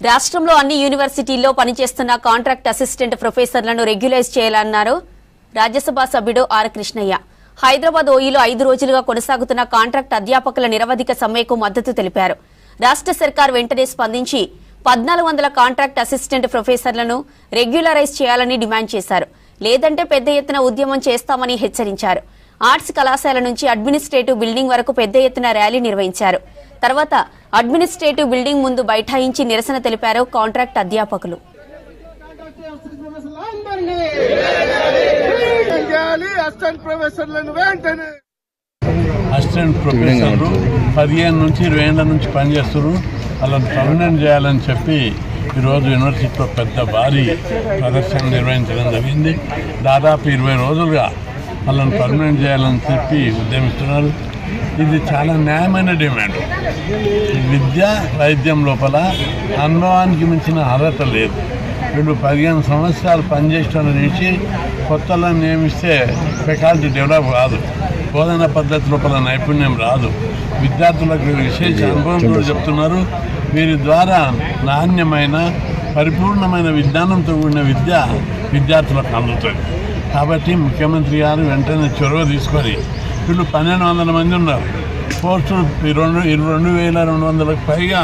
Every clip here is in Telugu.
రాష్ట్రంలో అన్ని యూనివర్సిటీల్లో పనిచేస్తున్న కాంట్రాక్ట్ అసిస్టెంట్ ప్రొఫెసర్లను రెగ్యులైజ్ చేయాలన్నారు రాజ్యసభ సభ్యుడు ఆర్ కృష్ణయ్య. హైదరాబాద్ ఓయూలో 5 రోజులుగా కొనసాగుతున్న కాంట్రాక్ట్ అధ్యాపకుల నిరవధిక సమ్మెకు మద్దతు తెలిపారు. రాష్ట్ర సర్కార్ వెంటనే స్పందించి 1400 కాంట్రాక్ట్ అసిస్టెంట్ ప్రొఫెసర్లను రెగ్యులరైజ్ చేయాలని డిమాండ్ చేశారు. లేదంటే పెద్ద ఎత్తున ఉద్యమం చేస్తామని హెచ్చరించారు. ఆర్ట్స్ కళాశాల నుంచి అడ్మినిస్ట్రేటివ్ బిల్డింగ్ వరకు పెద్ద ఎత్తున ర్యాలీ నిర్వహించారు. తర్వాత అడ్మినిస్ట్రేటివ్ బిల్డింగ్ ముందు బైఠాయించి నిరసన తెలిపారు కాంట్రాక్ట్ అధ్యాపకులు. అసిస్టెంట్ ప్రొఫెసర్లు 15 నుంచి 20 ఏళ్ల నుంచి పనిచేస్తున్నారు. వాళ్ళని పర్మనెంట్ చేయాలని చెప్పి ఈరోజు యూనివర్సిటీలో పెద్ద భారీ ప్రదర్శన నిర్వహించడం జరిగింది. దాదాపు 20 రోజులుగా వాళ్ళని పర్మనెంట్ చేయాలని చెప్పి ఉద్యమిస్తున్నారు. ఇది చాలా న్యాయమైన డిమాండ్. విద్య వైద్యం లోపల అనుభవానికి మించిన అర్హత లేదు. వీళ్ళు 15 సంవత్సరాలు పనిచేయడం నుంచి కొత్తలను నియమిస్తే ఫ్యాకల్టీ డెవలప్ కాదు, బోధన పద్ధతి లోపల నైపుణ్యం రాదు. విద్యార్థులకు విశేష అనుభవం కూడా చెప్తున్నారు. వీరి ద్వారా నాణ్యమైన పరిపూర్ణమైన విజ్ఞానంతో కూడిన విద్య విద్యార్థులకు అందుతుంది. కాబట్టి ముఖ్యమంత్రి గారు వెంటనే చొరవ తీసుకొని వీళ్ళు 1200 మంది ఉన్నారు. పోస్టులు 22,200కు పైగా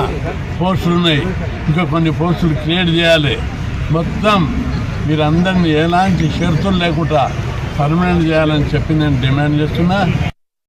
పోస్టులు ఉన్నాయి. ఇంకా కొన్ని పోస్టులు క్రియేట్ చేయాలి. మొత్తం వీరందరినీ ఎలాంటి షరతులు లేకుండా పర్మనెంట్ చేయాలని చెప్పి నేను డిమాండ్ చేస్తున్నా.